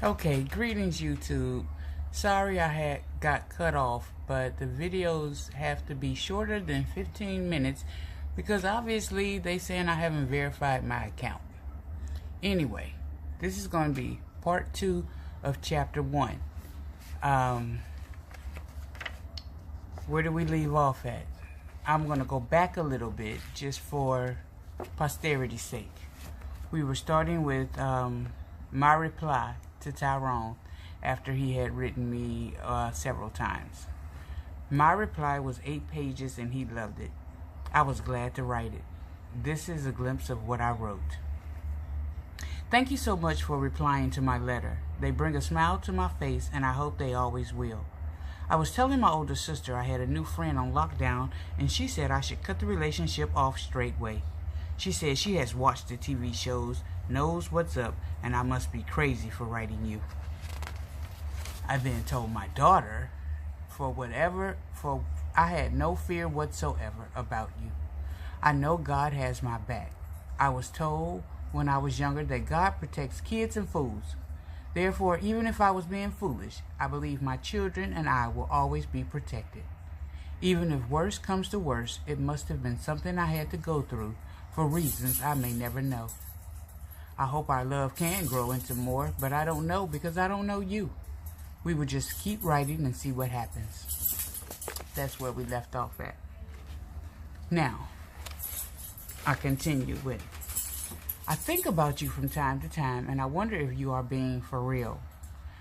Okay, greetings YouTube. Sorry I had got cut off, but the videos have to be shorter than 15 minutes because obviously they saying I haven't verified my account. Anyway, this is going to be part 2 of chapter 1. Where do we leave off at? I'm going to go back a little bit just for posterity's sake. We were starting with my reply to Tyrone after he had written me several times. My reply was 8 pages and he loved it. I was glad to write it. This is a glimpse of what I wrote. Thank you so much for replying to my letter. They bring a smile to my face and I hope they always will. I was telling my older sister I had a new friend on lockdown and she said I should cut the relationship off straightway. She said she has watched the TV shows, knows what's up, and I must be crazy for writing you. I then told my daughter, I had no fear whatsoever about you. I know God has my back. I was told when I was younger that God protects kids and fools. Therefore, even if I was being foolish, I believe my children and I will always be protected. Even if worse comes to worse, it must have been something I had to go through for reasons I may never know. I hope our love can grow into more, but I don't know because I don't know you. We will just keep writing and see what happens. That's where we left off at. Now, I continue with, I think about you from time to time and I wonder if you are being for real.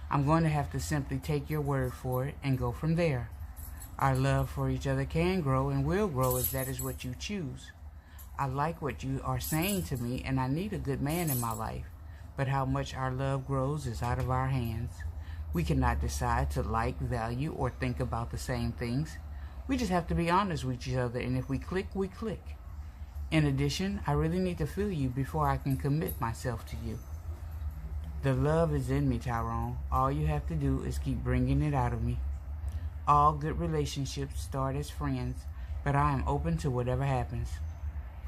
I'm going to have to simply take your word for it and go from there. Our love for each other can grow and will grow if that is what you choose. I like what you are saying to me and I need a good man in my life. But how much our love grows is out of our hands. We cannot decide to like, value, or think about the same things. We just have to be honest with each other, and if we click, we click. In addition, I really need to feel you before I can commit myself to you. The love is in me, Tyrone. All you have to do is keep bringing it out of me. All good relationships start as friends, but I am open to whatever happens.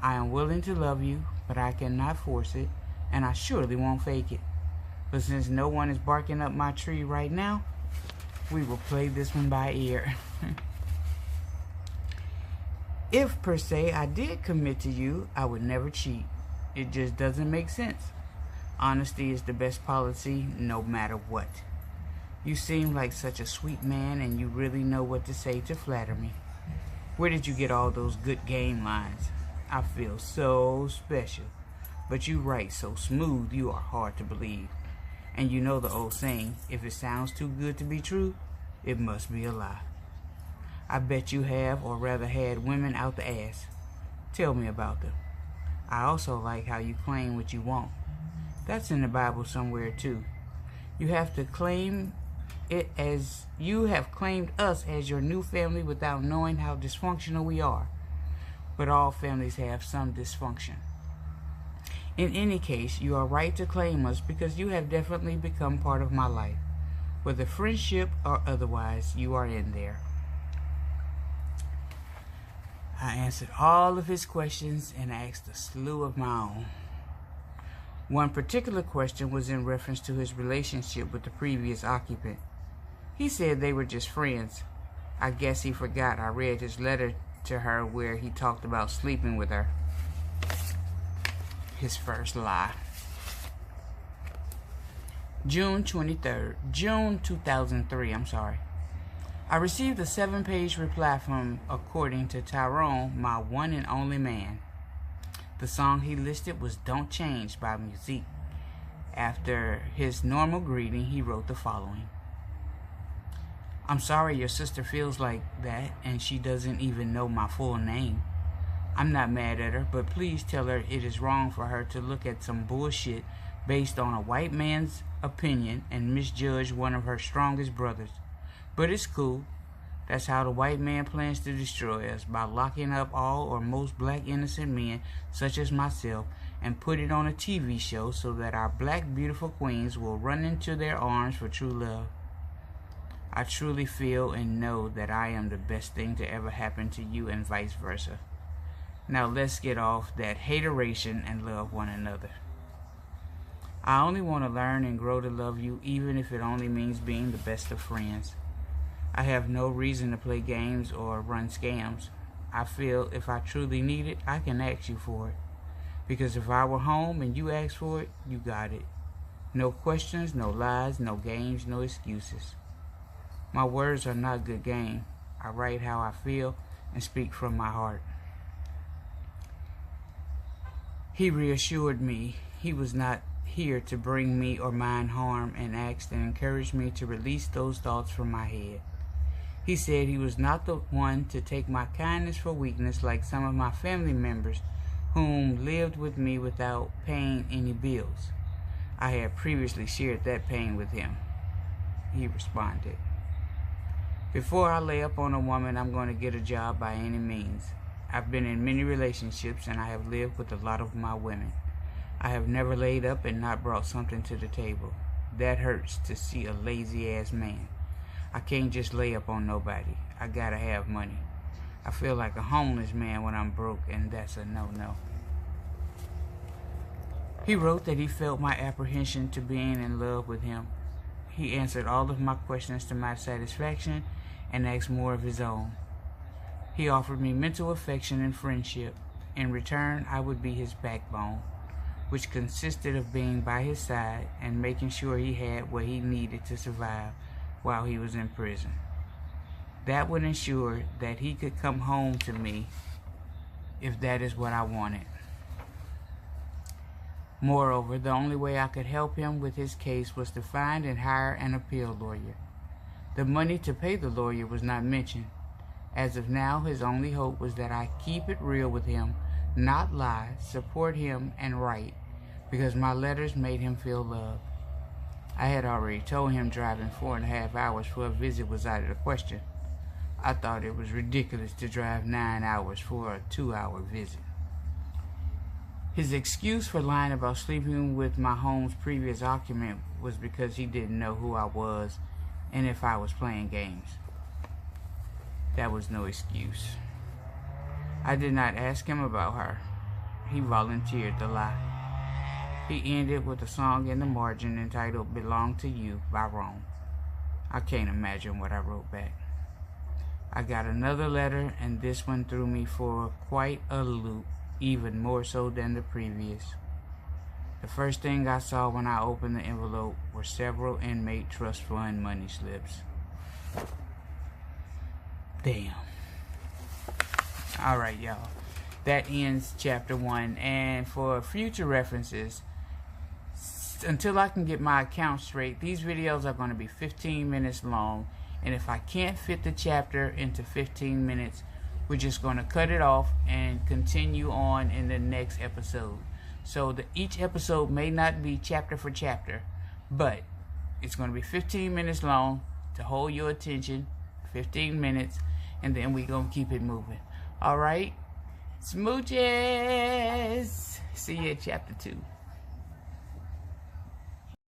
I am willing to love you, but I cannot force it, and I surely won't fake it. But since no one is barking up my tree right now, we will play this one by ear. If, per se, I did commit to you, I would never cheat. It just doesn't make sense. Honesty is the best policy, no matter what. You seem like such a sweet man, and you really know what to say to flatter me. Where did you get all those good game lines? I feel so special. But you write so smooth, you are hard to believe. And you know the old saying, if it sounds too good to be true, it must be a lie. I bet you have, or rather had, women out the ass. Tell me about them. I also like how you claim what you want. That's in the Bible somewhere too. You have claimed us as your new family without knowing how dysfunctional we are. But all families have some dysfunction. In any case, you are right to claim us because you have definitely become part of my life. Whether friendship or otherwise, you are in there. I answered all of his questions and asked a slew of my own. One particular question was in reference to his relationship with the previous occupant. He said they were just friends. I guess he forgot I read his letter to her where he talked about sleeping with her. His first lie. June 2003, I received a 7-page reply from, according to Tyrone, my one and only man. The song he listed was Don't Change by Musique. After his normal greeting, he wrote the following. I'm sorry your sister feels like that and she doesn't even know my full name. I'm not mad at her, but please tell her it is wrong for her to look at some bullshit based on a white man's opinion and misjudge one of her strongest brothers. But it's cool. That's how the white man plans to destroy us, by locking up all or most black innocent men, such as myself, and put it on a TV show so that our black beautiful queens will run into their arms for true love. I truly feel and know that I am the best thing to ever happen to you and vice versa. Now let's get off that hateration and love one another. I only want to learn and grow to love you, even if it only means being the best of friends. I have no reason to play games or run scams. I feel if I truly need it, I can ask you for it. Because if I were home and you asked for it, you got it. No questions, no lies, no games, no excuses. My words are not good game. I write how I feel and speak from my heart. He reassured me he was not here to bring me or mine harm, and asked and encouraged me to release those thoughts from my head. He said he was not the one to take my kindness for weakness like some of my family members whom lived with me without paying any bills. I had previously shared that pain with him. He responded, "Before I lay up on a woman, I'm going to get a job by any means. I've been in many relationships and I have lived with a lot of my women. I have never laid up and not brought something to the table. That hurts to see a lazy ass man. I can't just lay up on nobody. I gotta have money. I feel like a homeless man when I'm broke, and that's a no-no." He wrote that he felt my apprehension to being in love with him. He answered all of my questions to my satisfaction and asked more of his own. He offered me mental affection and friendship. In return, I would be his backbone, which consisted of being by his side and making sure he had what he needed to survive while he was in prison. That would ensure that he could come home to me if that is what I wanted. Moreover, the only way I could help him with his case was to find and hire an appeal lawyer. The money to pay the lawyer was not mentioned. As of now, his only hope was that I keep it real with him, not lie, support him, and write, because my letters made him feel loved. I had already told him driving 4.5 hours for a visit was out of the question. I thought it was ridiculous to drive 9 hours for a 2-hour visit. His excuse for lying about sleeping with my home's previous occupant was because he didn't know who I was and if I was playing games. That was no excuse. I did not ask him about her. He volunteered to lie. He ended with a song in the margin entitled "Belong to You" by Rome. I can't imagine what I wrote back. I got another letter, and this one threw me for quite a loop, even more so than the previous. The first thing I saw when I opened the envelope were several inmate trust fund money slips. Damn. Alright, y'all. That ends chapter 1. And for future references, until I can get my account straight, these videos are going to be 15 minutes long. And if I can't fit the chapter into 15 minutes, we're just going to cut it off and continue on in the next episode. So each episode may not be chapter for chapter, but it's going to be 15 minutes long to hold your attention, 15 minutes, and then we're going to keep it moving. All right? Smooches! See you at chapter 2.